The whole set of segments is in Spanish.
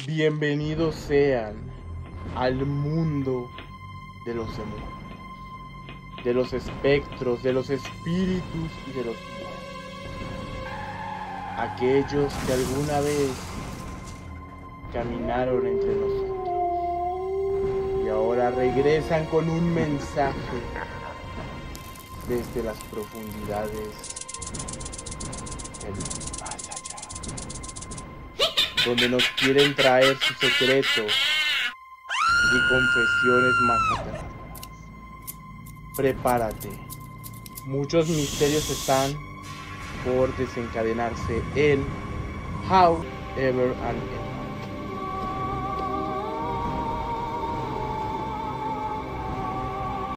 Bienvenidos sean al mundo de los demonios, de los espectros, de los espíritus y de los muertos. Aquellos que alguna vez caminaron entre nosotros y ahora regresan con un mensaje desde las profundidades del más allá, donde nos quieren traer sus secretos y confesiones más aterradoras. Prepárate, muchos misterios están por desencadenarse en How Ever and Ever.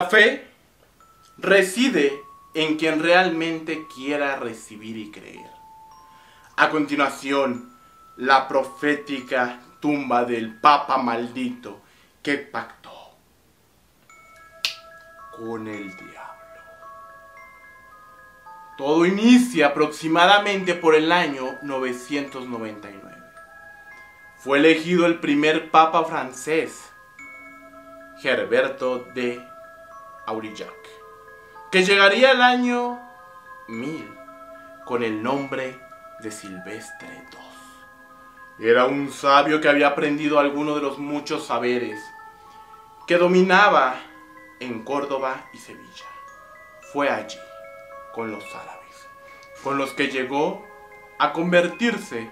La fe reside en quien realmente quiera recibir y creer. A continuación, la profética tumba del Papa maldito que pactó con el diablo. Todo inicia aproximadamente por el año 999. Fue elegido el primer Papa francés, Herberto de Aurillac, que llegaría al año 1000 con el nombre de Silvestre II. Era un sabio que había aprendido algunos de los muchos saberes que dominaba en Córdoba y Sevilla. Fue allí, con los árabes, con los que llegó a convertirse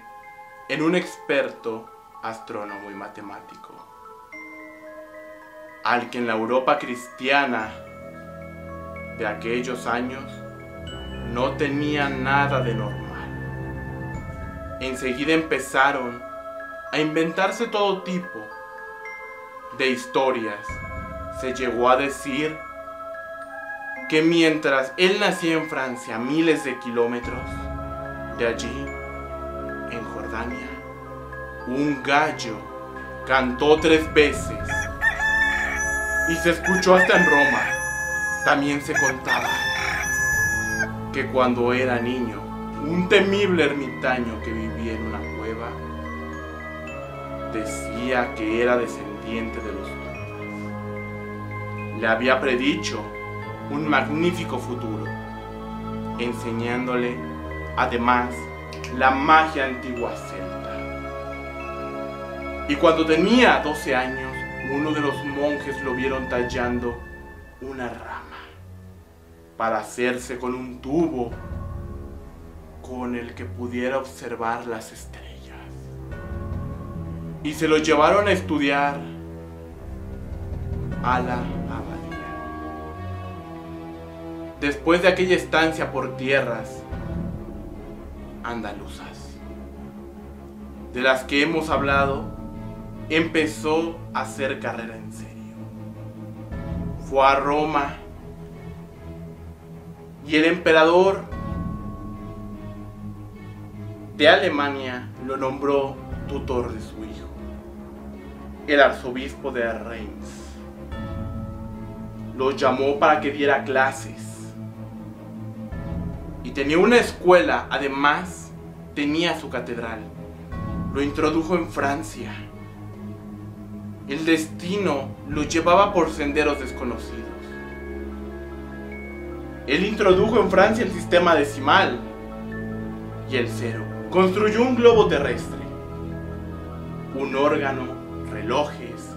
en un experto astrónomo y matemático, al que en la Europa cristiana de aquellos años no tenía nada de normal. Enseguida empezaron a inventarse todo tipo de historias. Se llegó a decir que mientras él nacía en Francia, miles de kilómetros de allí, en Jordania, un gallo cantó 3 veces y se escuchó hasta en Roma. También se contaba que cuando era niño, un temible ermitaño que vivía en una cueva decía que era descendiente de los Tumbas. Le había predicho un magnífico futuro, enseñándole además la magia antigua celta. Y cuando tenía 12 años, uno de los monjes lo vieron tallando una rama para hacerse con un tubo con el que pudiera observar las estrellas. Y se lo llevaron a estudiar a la abadía. Después de aquella estancia por tierras andaluzas, de las que hemos hablado, empezó a hacer carrera en serio. Fue a Roma y el emperador de Alemania lo nombró tutor de su hijo, el arzobispo de Reims. Lo llamó para que diera clases y tenía una escuela, además tenía su catedral. Lo introdujo en Francia. El destino lo llevaba por senderos desconocidos. Él introdujo en Francia el sistema decimal y el cero. Construyó un globo terrestre, un órgano, relojes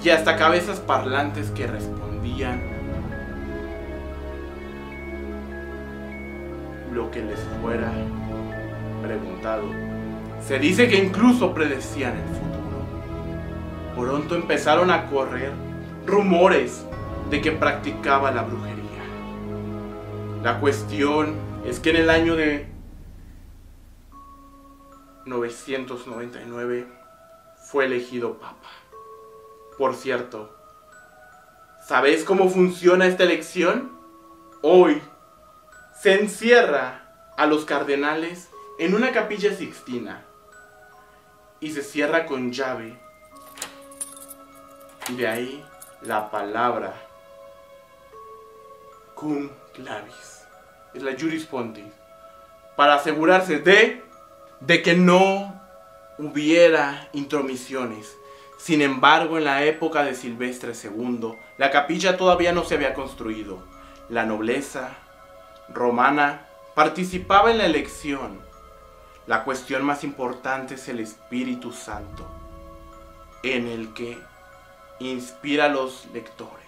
y hasta cabezas parlantes que respondían lo que les fuera preguntado. Se dice que incluso predecían el futuro. Pronto empezaron a correr rumores de que practicaba la brujería. La cuestión es que en el año de 999 fue elegido papa. Por cierto, ¿sabéis cómo funciona esta elección? Hoy se encierra a los cardenales en una capilla sixtina y se cierra con llave, y de ahí la palabra cum clavis, es la juris pontis, para asegurarse de de que no hubiera intromisiones. Sin embargo, en la época de Silvestre II, la capilla todavía no se había construido. La nobleza romana participaba en la elección. La cuestión más importante es el Espíritu Santo, en el que inspira a los lectores,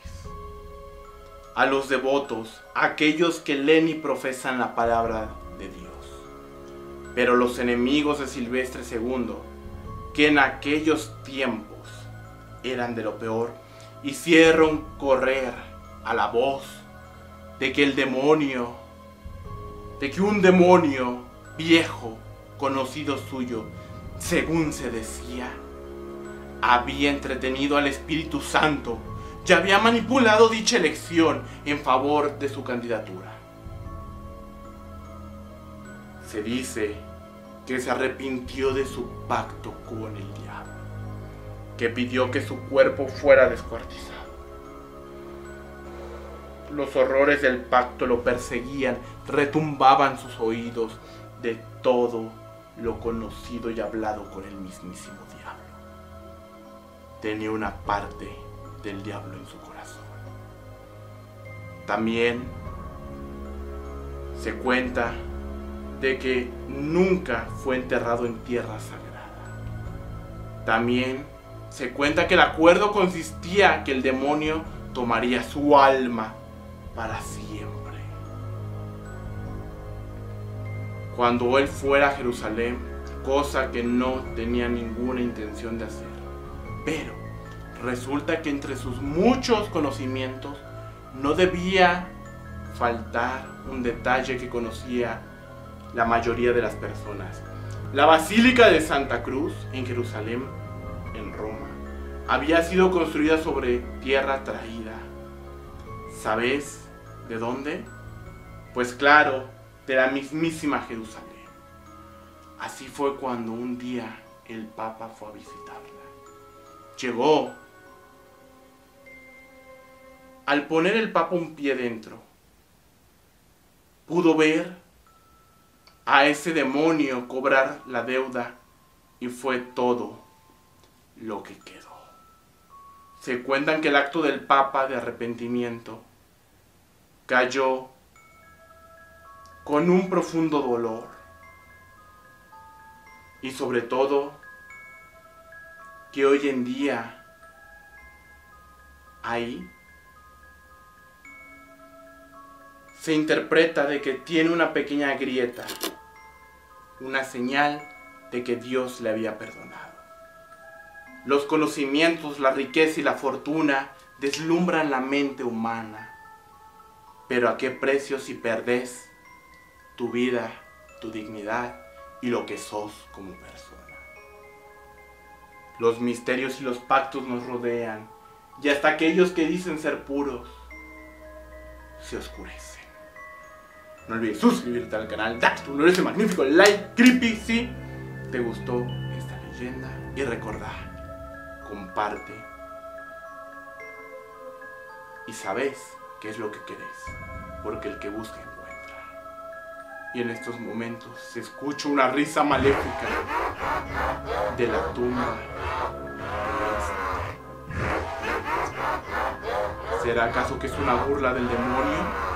a los devotos, a aquellos que leen y profesan la palabra de Dios. Pero los enemigos de Silvestre II, que en aquellos tiempos eran de lo peor, hicieron correr a la voz de que un demonio viejo, conocido suyo, según se decía, había entretenido al Espíritu Santo y había manipulado dicha elección en favor de su candidatura. Se dice que se arrepintió de su pacto con el diablo, que pidió que su cuerpo fuera descuartizado. Los horrores del pacto lo perseguían, retumbaban sus oídos de todo lo conocido y hablado con el mismísimo diablo. Tenía una parte del diablo en su corazón. También se cuenta de que nunca fue enterrado en tierra sagrada. También se cuenta que el acuerdo consistía en que el demonio tomaría su alma para siempre. Cuando él fuera a Jerusalén, cosa que no tenía ninguna intención de hacer. Pero resulta que entre sus muchos conocimientos no debía faltar un detalle que conocía la mayoría de las personas. La Basílica de Santa Cruz en Jerusalén, en Roma, había sido construida sobre tierra traída. ¿Sabes de dónde? Pues claro, de la mismísima Jerusalén. Así fue cuando un día el Papa fue a visitarla. Llegó. Al poner el Papa un pie dentro, pudo ver a ese demonio cobrar la deuda y fue todo lo que quedó. Se cuentan que el acto del Papa de arrepentimiento cayó con un profundo dolor y sobre todo que hoy en día ahí se interpreta de que tiene una pequeña grieta, una señal de que Dios le había perdonado. Los conocimientos, la riqueza y la fortuna deslumbran la mente humana, pero ¿a qué precio si perdés tu vida, tu dignidad y lo que sos como persona? Los misterios y los pactos nos rodean y hasta aquellos que dicen ser puros se oscurecen. No olvides suscribirte al canal, dar tu ese magnífico like, creepy si te gustó esta leyenda y recordar, comparte y sabes qué es lo que querés, porque el que busca encuentra. Y en estos momentos se escucha una risa maléfica de la tumba. ¿Será acaso que es una burla del demonio?